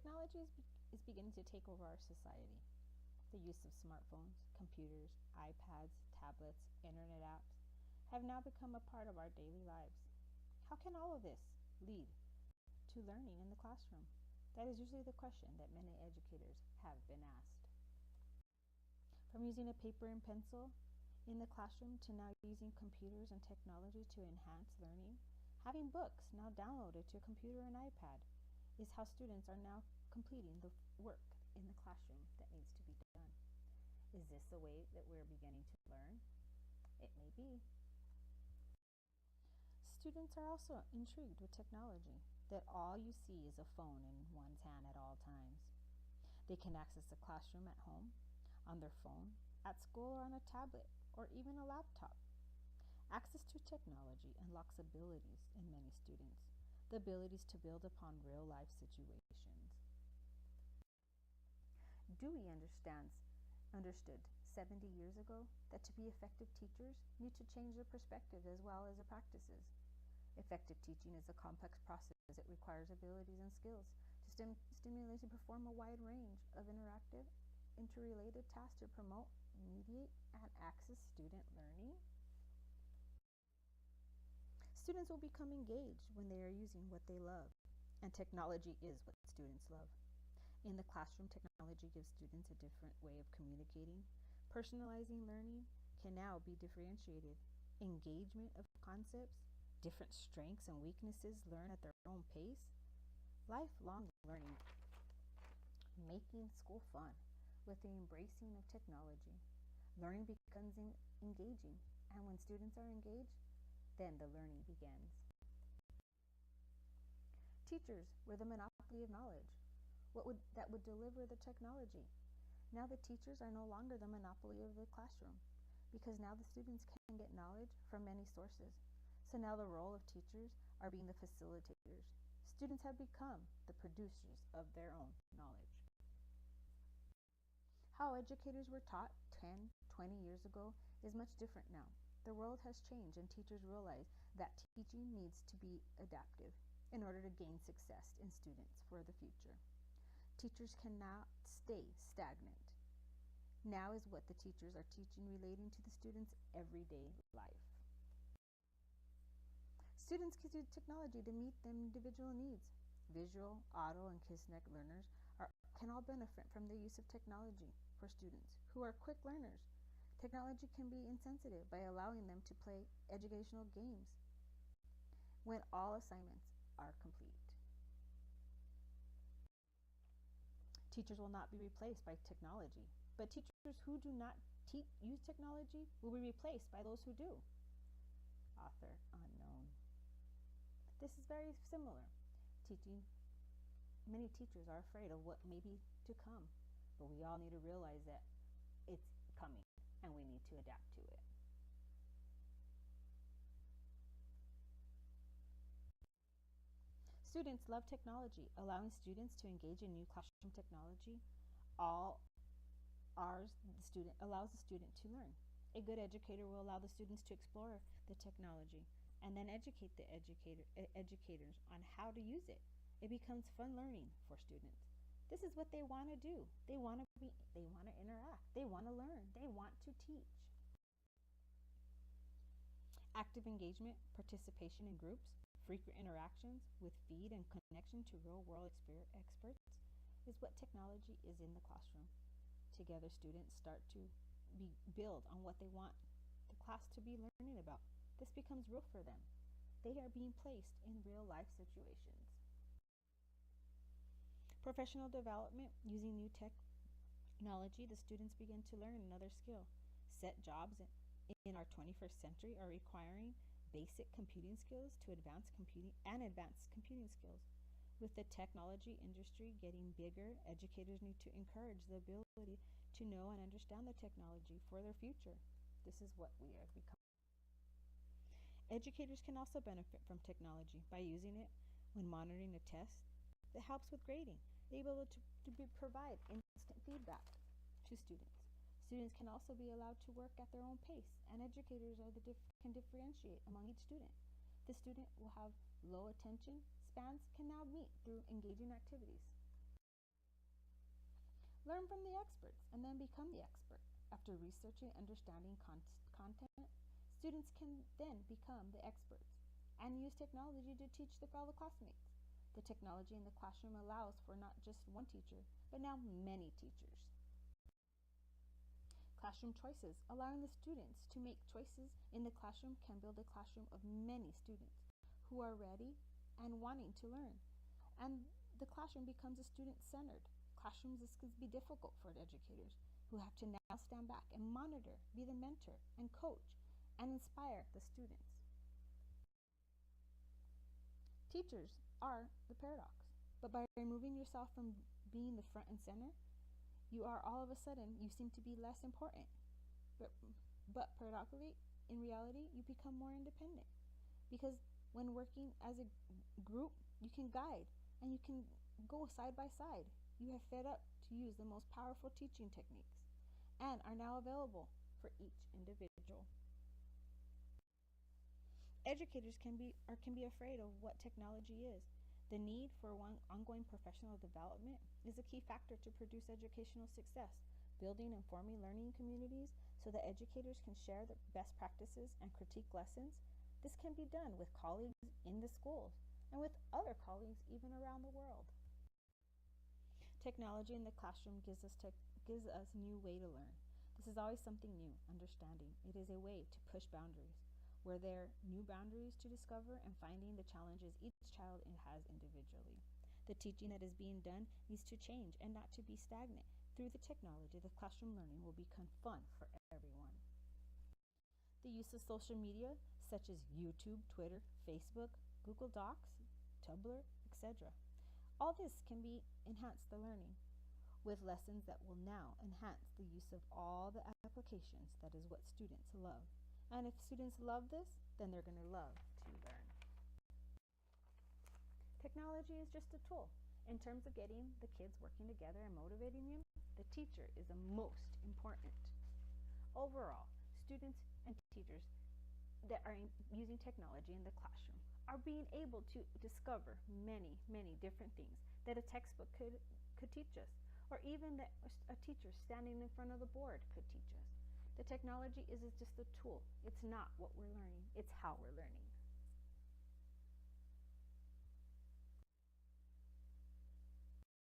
Technology is beginning to take over our society. The use of smartphones, computers, iPads, tablets, internet apps have now become a part of our daily lives. How can all of this lead to learning in the classroom? That is usually the question that many educators have been asked. From using a paper and pencil in the classroom to now using computers and technology to enhance learning, having books now downloaded to a computer and iPad is how students are now completing the work in the classroom that needs to be done. Is this the way that we're beginning to learn? It may be. Students are also intrigued with technology, that all you see is a phone in one's hand at all times. They can access the classroom at home, on their phone, at school, or on a tablet, or even a laptop. Access to technology unlocks abilities in many students, the abilities to build upon real-life situations. Dewey understood 70 years ago that to be effective teachers need to change their perspective as well as their practices. Effective teaching is a complex process. It requires abilities and skills to stimulate and perform a wide range of interactive, interrelated tasks to promote, mediate, and access student learning. Students will become engaged when they are using what they love, and technology is what students love. In the classroom, technology gives students a different way of communicating. Personalizing learning can now be differentiated. Engagement of concepts, different strengths and weaknesses learn at their own pace. Lifelong learning, making school fun with the embracing of technology. Learning becomes engaging, and when students are engaged, then the learning begins. Teachers were the monopoly of knowledge. That would deliver the technology. Now the teachers are no longer the monopoly of the classroom, because now the students can get knowledge from many sources. So now the role of teachers are being the facilitators. Students have become the producers of their own knowledge. How educators were taught 10, 20 years ago is much different now. The world has changed, and teachers realize that teaching needs to be adaptive in order to gain success in students for the future. Teachers cannot stay stagnant. Now is what the teachers are teaching relating to the students' everyday life. Students can use technology to meet their individual needs. Visual, auto, and KISS-NET learners can all benefit from the use of technology for students who are quick learners. Technology can be insensitive by allowing them to play educational games when all assignments are complete. Teachers will not be replaced by technology, but teachers who do not use technology will be replaced by those who do. Author unknown. This is very similar. Many teachers are afraid of what may be to come, but we all need to realize that it's coming and we need to adapt to it. Students love technology. Allowing students to engage in new classroom technology allows the student to learn. A good educator will allow the students to explore the technology and then educate the educators on how to use it. It becomes fun learning for students. This is what they want to do. They want to interact. They want to learn. They want to teach. Active engagement, participation in groups, frequent interactions with feed and connection to real-world experts is what technology is in the classroom. Together, students start to build on what they want the class to be learning about. This becomes real for them. They are being placed in real-life situations. Professional development. Using new technology, the students begin to learn another skill. Set jobs in our 21st century are requiring basic computing skills to advanced computing skills. With the technology industry getting bigger, educators need to encourage the ability to know and understand the technology for their future. This is what we have become. Educators can also benefit from technology by using it when monitoring a test that helps with grading. They're able to provide instant feedback to students. Students can also be allowed to work at their own pace, and educators can differentiate among each student. The student will have low attention spans can now meet through engaging activities. Learn from the experts and then become the expert. After researching and understanding content, students can then become the experts and use technology to teach their fellow classmates. The technology in the classroom allows for not just one teacher, but now many teachers. Classroom choices, allowing the students to make choices in the classroom, can build a classroom of many students who are ready and wanting to learn. And the classroom becomes a student-centered. Classrooms can be difficult for educators who have to now stand back and monitor, be the mentor, and coach, and inspire the students. Teachers are the paradox, but by removing yourself from being the front and center, you are all of a sudden, you seem to be less important. But paradoxically, in reality, you become more independent. Because when working as a group, you can guide and you can go side by side. You have fed up to use the most powerful teaching techniques and are now available for each individual. Educators can be afraid of what technology is. The need for ongoing professional development is a key factor to produce educational success. Building and forming learning communities so that educators can share the best practices and critique lessons. This can be done with colleagues in the schools and with other colleagues even around the world. Technology in the classroom gives us new way to learn. This is always something new, understanding. It is a way to push boundaries. Where there are new boundaries to discover and finding the challenges each child has individually. The teaching that is being done needs to change and not to be stagnant. Through the technology, the classroom learning will become fun for everyone. The use of social media, such as YouTube, Twitter, Facebook, Google Docs, Tumblr, etc. All this can enhance the learning with lessons that will now enhance the use of all the applications. That is what students love. And if students love this, then they're going to love to learn. Technology is just a tool. In terms of getting the kids working together and motivating them, the teacher is the most important. Overall, students and teachers that are using technology in the classroom are being able to discover many, many different things that a textbook could teach us, or even that a teacher standing in front of the board could teach us. The technology is just a tool. It's not what we're learning. It's how we're learning.